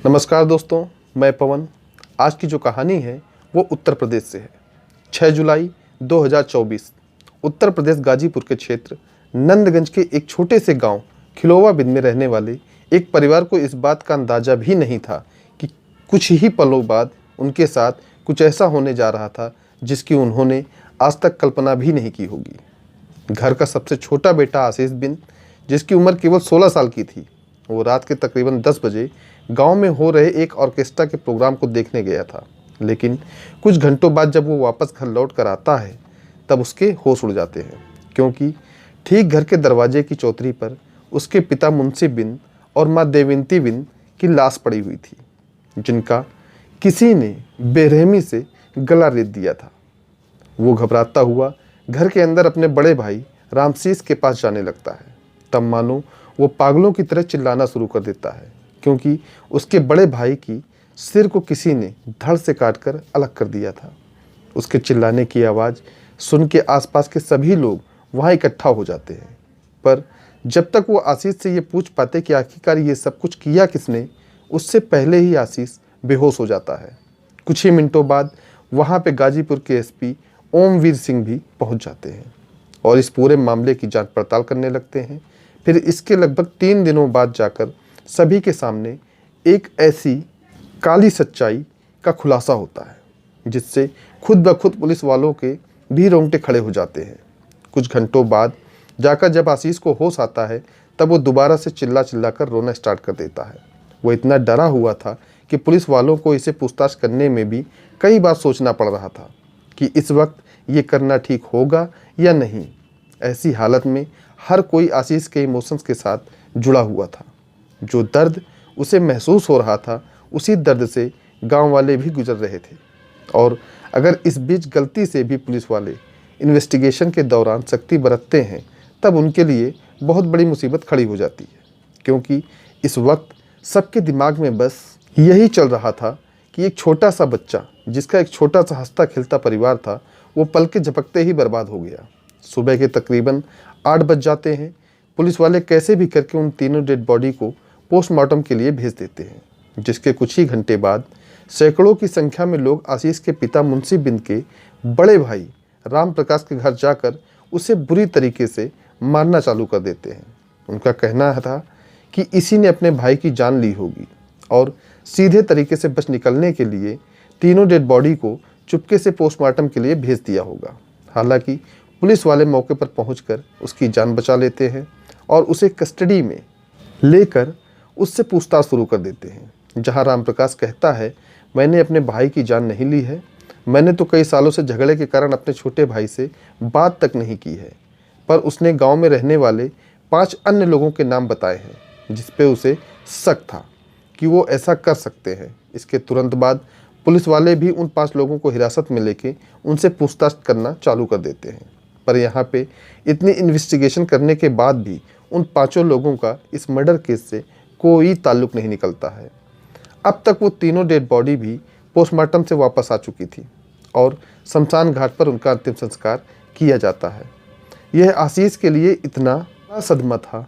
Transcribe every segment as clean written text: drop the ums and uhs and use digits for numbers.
नमस्कार दोस्तों, मैं पवन। आज की जो कहानी है वो उत्तर प्रदेश से है। 6 जुलाई 2024 उत्तर प्रदेश गाजीपुर के क्षेत्र नंदगंज के एक छोटे से गांव खिलोवा बिंद में रहने वाले एक परिवार को इस बात का अंदाज़ा भी नहीं था कि कुछ ही पलों बाद उनके साथ कुछ ऐसा होने जा रहा था जिसकी उन्होंने आज तक कल्पना भी नहीं की होगी। घर का सबसे छोटा बेटा आशीष बिंद, जिसकी उम्र केवल 16 साल की थी, वो रात के तकरीबन 10 बजे गांव में हो रहे एक ऑर्केस्ट्रा के प्रोग्राम को देखने गया था। लेकिन कुछ घंटों बाद जब वो वापस घर लौट कर आता है तब उसके होश उड़ जाते हैं, क्योंकि ठीक घर के दरवाजे की चौतरी पर उसके पिता मुंशी बिंद और माँ देवंती बिंद की लाश पड़ी हुई थी, जिनका किसी ने बेरहमी से गला रेत दिया था। वो घबराता हुआ घर के अंदर अपने बड़े भाई रामशीष के पास जाने लगता है। तब मानो वो पागलों की तरह चिल्लाना शुरू कर देता है, क्योंकि उसके बड़े भाई की सिर को किसी ने धड़ से काटकर अलग कर दिया था। उसके चिल्लाने की आवाज़ सुन के आसपास के सभी लोग वहाँ इकट्ठा हो जाते हैं, पर जब तक वो आशीष से ये पूछ पाते कि आखिरकार ये सब कुछ किया किसने, उससे पहले ही आशीष बेहोश हो जाता है। कुछ ही मिनटों बाद वहाँ पे गाजीपुर के एसपी ओमवीर सिंह भी पहुँच जाते हैं और इस पूरे मामले की जांच पड़ताल करने लगते हैं। फिर इसके लगभग 3 दिनों बाद जाकर सभी के सामने एक ऐसी काली सच्चाई का खुलासा होता है जिससे खुद ब खुद पुलिस वालों के भी रोंगटे खड़े हो जाते हैं। कुछ घंटों बाद जाकर जब आशीष को होश आता है तब वो दोबारा से चिल्ला चिल्ला कर रोना स्टार्ट कर देता है। वो इतना डरा हुआ था कि पुलिस वालों को इसे पूछताछ करने में भी कई बार सोचना पड़ रहा था कि इस वक्त ये करना ठीक होगा या नहीं। ऐसी हालत में हर कोई आशीष के इमोशंस के साथ जुड़ा हुआ था। जो दर्द उसे महसूस हो रहा था, उसी दर्द से गांव वाले भी गुजर रहे थे। और अगर इस बीच गलती से भी पुलिस वाले इन्वेस्टिगेशन के दौरान सख्ती बरतते हैं तब उनके लिए बहुत बड़ी मुसीबत खड़ी हो जाती है, क्योंकि इस वक्त सबके दिमाग में बस यही चल रहा था कि एक छोटा सा बच्चा, जिसका एक छोटा सा हंसता खिलता परिवार था, वो पल के झपकते ही बर्बाद हो गया। सुबह के तकरीबन 8 बज जाते हैं। पुलिस वाले कैसे भी करके उन तीनों डेड बॉडी को पोस्टमार्टम के लिए भेज देते हैं, जिसके कुछ ही घंटे बाद सैकड़ों की संख्या में लोग आशीष के पिता मुंशी बिंद के बड़े भाई राम प्रकाश के घर जाकर उसे बुरी तरीके से मारना चालू कर देते हैं। उनका कहना था कि इसी ने अपने भाई की जान ली होगी और सीधे तरीके से बच निकलने के लिए तीनों डेड बॉडी को चुपके से पोस्टमार्टम के लिए भेज दिया होगा। हालांकि पुलिस वाले मौके पर पहुंचकर उसकी जान बचा लेते हैं और उसे कस्टडी में लेकर उससे पूछताछ शुरू कर देते हैं, जहां रामप्रकाश कहता है, मैंने अपने भाई की जान नहीं ली है। मैंने तो कई सालों से झगड़े के कारण अपने छोटे भाई से बात तक नहीं की है, पर उसने गांव में रहने वाले 5 अन्य लोगों के नाम बताए हैं जिस पे उसे शक था कि वो ऐसा कर सकते हैं। इसके तुरंत बाद पुलिस वाले भी उन 5 लोगों को हिरासत में लेके उनसे पूछताछ करना चालू कर देते हैं। पर यहाँ पे इतनी इन्वेस्टिगेशन करने के बाद भी उन 5 लोगों का इस मर्डर केस से कोई ताल्लुक नहीं निकलता है। अब तक वो तीनों डेड बॉडी भी पोस्टमार्टम से वापस आ चुकी थी और शमशान घाट पर उनका अंतिम संस्कार किया जाता है। यह आशीष के लिए इतना सदमा था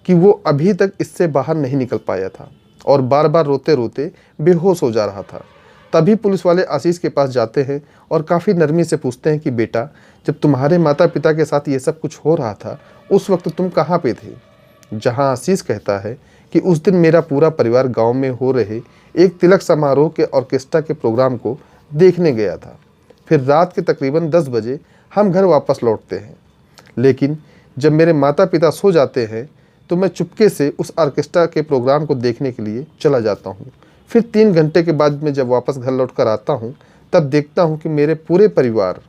कि वो अभी तक इससे बाहर नहीं निकल पाया था और बार बार रोते रोते बेहोश हो जा रहा था। तभी पुलिस वाले आशीष के पास जाते हैं और काफ़ी नरमी से पूछते हैं कि बेटा, जब तुम्हारे माता पिता के साथ ये सब कुछ हो रहा था उस वक्त तुम कहाँ पे थे? जहां आशीष कहता है कि उस दिन मेरा पूरा परिवार गांव में हो रहे एक तिलक समारोह के ऑर्केस्ट्रा के प्रोग्राम को देखने गया था। फिर रात के तकरीबन 10 बजे हम घर वापस लौटते हैं, लेकिन जब मेरे माता पिता सो जाते हैं तो मैं चुपके से उस ऑर्केस्ट्रा के प्रोग्राम को देखने के लिए चला जाता हूँ। फिर 3 घंटे के बाद मैं जब वापस घर लौट कर आता हूँ तब देखता हूँ कि मेरे पूरे परिवार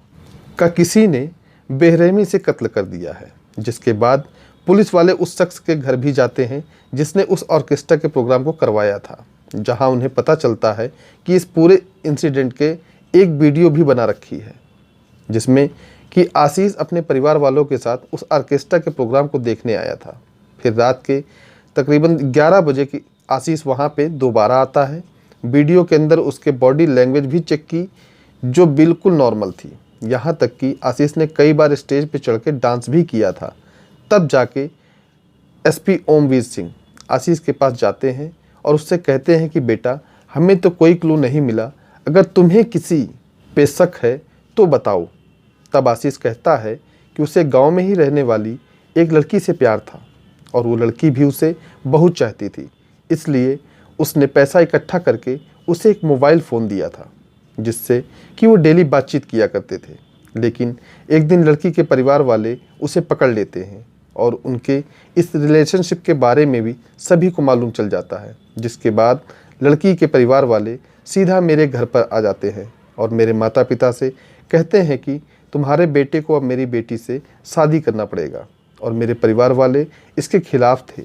का किसी ने बेरहमी से कत्ल कर दिया है। जिसके बाद पुलिस वाले उस शख्स के घर भी जाते हैं जिसने उस ऑर्केस्ट्रा के प्रोग्राम को करवाया था, जहां उन्हें पता चलता है कि इस पूरे इंसिडेंट के एक वीडियो भी बना रखी है, जिसमें कि आशीष अपने परिवार वालों के साथ उस ऑर्केस्ट्रा के प्रोग्राम को देखने आया था। फिर रात के तकरीबन 11 बजे की आशीष वहां पे दोबारा आता है। वीडियो के अंदर उसके बॉडी लैंग्वेज भी चेक की, जो बिल्कुल नॉर्मल थी। यहाँ तक कि आशीष ने कई बार स्टेज पे चढ़ के डांस भी किया था। तब जाके एसपी ओमवीर सिंह आशीष के पास जाते हैं और उससे कहते हैं कि बेटा हमें तो कोई क्लू नहीं मिला, अगर तुम्हें किसी पे शक है तो बताओ। तब आशीष कहता है कि उसे गांव में ही रहने वाली एक लड़की से प्यार था और वो लड़की भी उसे बहुत चाहती थी, इसलिए उसने पैसा इकट्ठा करके उसे एक मोबाइल फ़ोन दिया था जिससे कि वो डेली बातचीत किया करते थे। लेकिन एक दिन लड़की के परिवार वाले उसे पकड़ लेते हैं और उनके इस रिलेशनशिप के बारे में भी सभी को मालूम चल जाता है, जिसके बाद लड़की के परिवार वाले सीधा मेरे घर पर आ जाते हैं और मेरे माता पिता से कहते हैं कि तुम्हारे बेटे को अब मेरी बेटी से शादी करना पड़ेगा, और मेरे परिवार वाले इसके खिलाफ थे।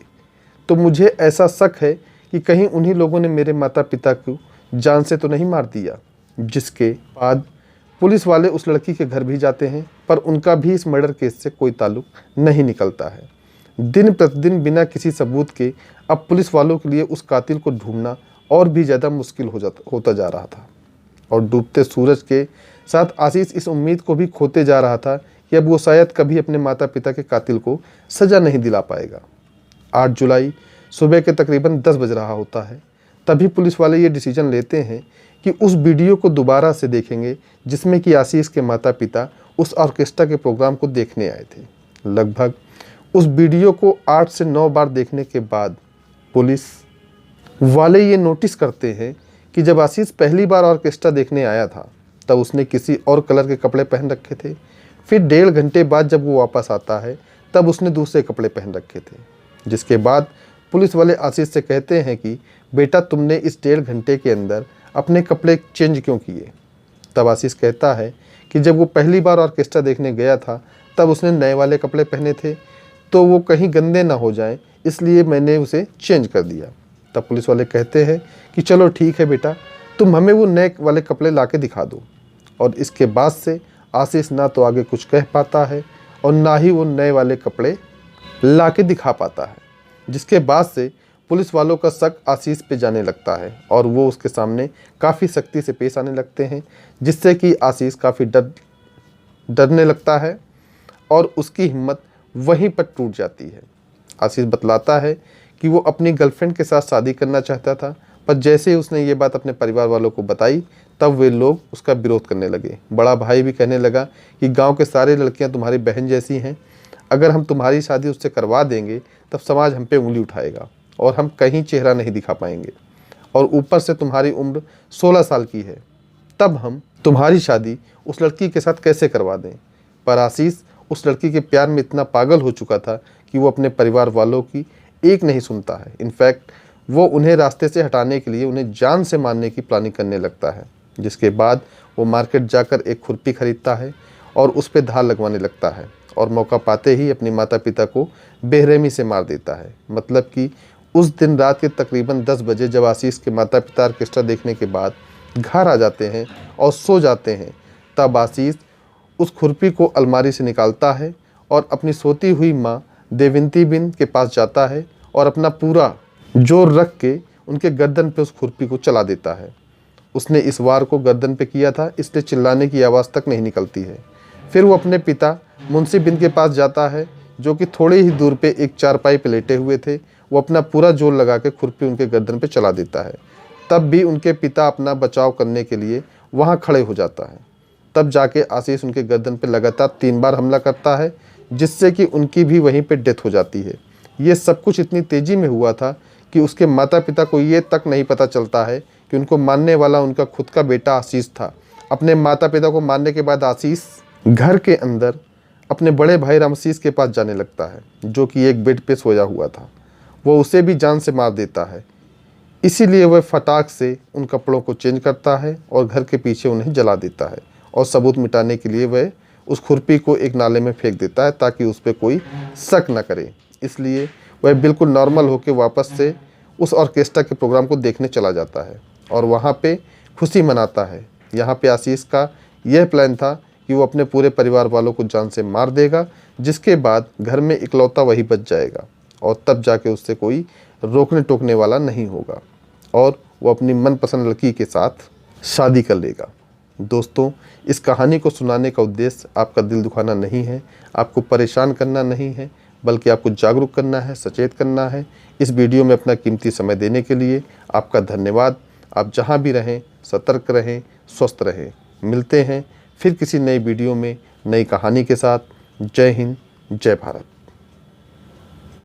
तो मुझे ऐसा शक है कि कहीं उन्हीं लोगों ने मेरे माता पिता को जान से तो नहीं मार दिया। जिसके बाद पुलिस वाले उस लड़की के घर भी जाते हैं, पर उनका भी इस मर्डर केस से कोई ताल्लुक नहीं निकलता है। दिन प्रतिदिन बिना किसी सबूत के अब पुलिस वालों के लिए उस कातिल को ढूंढना और भी ज़्यादा मुश्किल होता जा रहा था, और डूबते सूरज के साथ आशीष इस उम्मीद को भी खोते जा रहा था कि अब वो शायद कभी अपने माता पिता के कातिल को सज़ा नहीं दिला पाएगा। 8 जुलाई सुबह के तकरीबन 10 बज रहा होता है। तभी पुलिस वाले ये डिसीजन लेते हैं कि उस वीडियो को दोबारा से देखेंगे जिसमें कि आशीष के माता पिता उस ऑर्केस्ट्रा के प्रोग्राम को देखने आए थे। लगभग उस वीडियो को 8 से 9 बार देखने के बाद पुलिस वाले ये नोटिस करते हैं कि जब आशीष पहली बार ऑर्केस्ट्रा देखने आया था तब उसने किसी और कलर के कपड़े पहन रखे थे। फिर 1.5 घंटे बाद जब वो वापस आता है तब उसने दूसरे कपड़े पहन रखे थे। जिसके बाद पुलिस वाले आशीष से कहते हैं कि बेटा तुमने इस 1.5 घंटे के अंदर अपने कपड़े चेंज क्यों किए। तब आशीष कहता है कि जब वो पहली बार ऑर्केस्ट्रा देखने गया था तब उसने नए वाले कपड़े पहने थे, तो वो कहीं गंदे ना हो जाएं, इसलिए मैंने उसे चेंज कर दिया। तब पुलिस वाले कहते हैं कि चलो ठीक है बेटा, तुम हमें वो नए वाले कपड़े ला के दिखा दो। और इसके बाद से आशीष ना तो आगे कुछ कह पाता है और ना ही वो नए वाले कपड़े ला के दिखा पाता है। जिसके बाद से पुलिस वालों का शक आशीष पे जाने लगता है और वो उसके सामने काफ़ी सख्ती से पेश आने लगते हैं, जिससे कि आशीष काफ़ी डरने लगता है और उसकी हिम्मत वहीं पर टूट जाती है। आशीष बतलाता है कि वो अपनी गर्लफ्रेंड के साथ शादी करना चाहता था, पर जैसे ही उसने ये बात अपने परिवार वालों को बताई तब वे लोग उसका विरोध करने लगे। बड़ा भाई भी कहने लगा कि गांव के सारे लड़कियां तुम्हारी बहन जैसी हैं, अगर हम तुम्हारी शादी उससे करवा देंगे तब समाज हम पे उंगली उठाएगा और हम कहीं चेहरा नहीं दिखा पाएंगे, और ऊपर से तुम्हारी उम्र 16 साल की है, तब हम तुम्हारी शादी उस लड़की के साथ कैसे करवा दें। पर आशीष उस लड़की के प्यार में इतना पागल हो चुका था कि वो अपने परिवार वालों की एक नहीं सुनता है। इनफैक्ट वो उन्हें रास्ते से हटाने के लिए उन्हें जान से मारने की प्लानिंग करने लगता है। जिसके बाद वो मार्केट जाकर एक खुरपी खरीदता है और उस पर धार लगवाने लगता है और मौका पाते ही अपने माता पिता को बेरहमी से मार देता है। मतलब कि उस दिन रात के तकरीबन 10 बजे जब आशीष के माता पिता ऑर्केस्ट्रा देखने के बाद घर आ जाते हैं और सो जाते हैं, तब आशीष उस खुरपी को अलमारी से निकालता है और अपनी सोती हुई माँ देविंती बिन के पास जाता है और अपना पूरा जोर रख के उनके गर्दन पे उस खुरपी को चला देता है। उसने इस वार को गर्दन पे किया था, इसलिए चिल्लाने की आवाज़ तक नहीं निकलती है। फिर वो अपने पिता मुंशी बिन के पास जाता है, जो कि थोड़े ही दूर पे एक चारपाई पे लेटे हुए थे। वो अपना पूरा जोर लगा के खुरपी उनके गर्दन पे चला देता है। तब भी उनके पिता अपना बचाव करने के लिए वहाँ खड़े हो जाता है। तब जाके आशीष उनके गर्दन पे लगातार 3 बार हमला करता है, जिससे कि उनकी भी वहीं पे डेथ हो जाती है। ये सब कुछ इतनी तेज़ी में हुआ था कि उसके माता पिता को ये तक नहीं पता चलता है कि उनको मारने वाला उनका खुद का बेटा आशीष था। अपने माता पिता को मारने के बाद आशीष घर के अंदर अपने बड़े भाई रामशीष के पास जाने लगता है, जो कि एक बेड पे सोया हुआ था। वो उसे भी जान से मार देता है। इसीलिए वह फटाक से उन कपड़ों को चेंज करता है और घर के पीछे उन्हें जला देता है और सबूत मिटाने के लिए वह उस खुरपी को एक नाले में फेंक देता है ताकि उस पर कोई शक न करे। इसलिए वह बिल्कुल नॉर्मल होकर वापस से उस ऑर्केस्ट्रा के प्रोग्राम को देखने चला जाता है और वहाँ पे खुशी मनाता है। यहाँ पे आशीष का यह प्लान था कि वो अपने पूरे परिवार वालों को जान से मार देगा, जिसके बाद घर में इकलौता वही बच जाएगा और तब जाके उससे कोई रोकने टोकने वाला नहीं होगा और वो अपनी मनपसंद लड़की के साथ शादी कर लेगा। दोस्तों, इस कहानी को सुनाने का उद्देश्य आपका दिल दुखाना नहीं है, आपको परेशान करना नहीं है, बल्कि आपको जागरूक करना है, सचेत करना है। इस वीडियो में अपना कीमती समय देने के लिए आपका धन्यवाद। आप जहां भी रहें सतर्क रहें, स्वस्थ रहें। मिलते हैं फिर किसी नई वीडियो में नई कहानी के साथ। जय हिंद, जय भारत।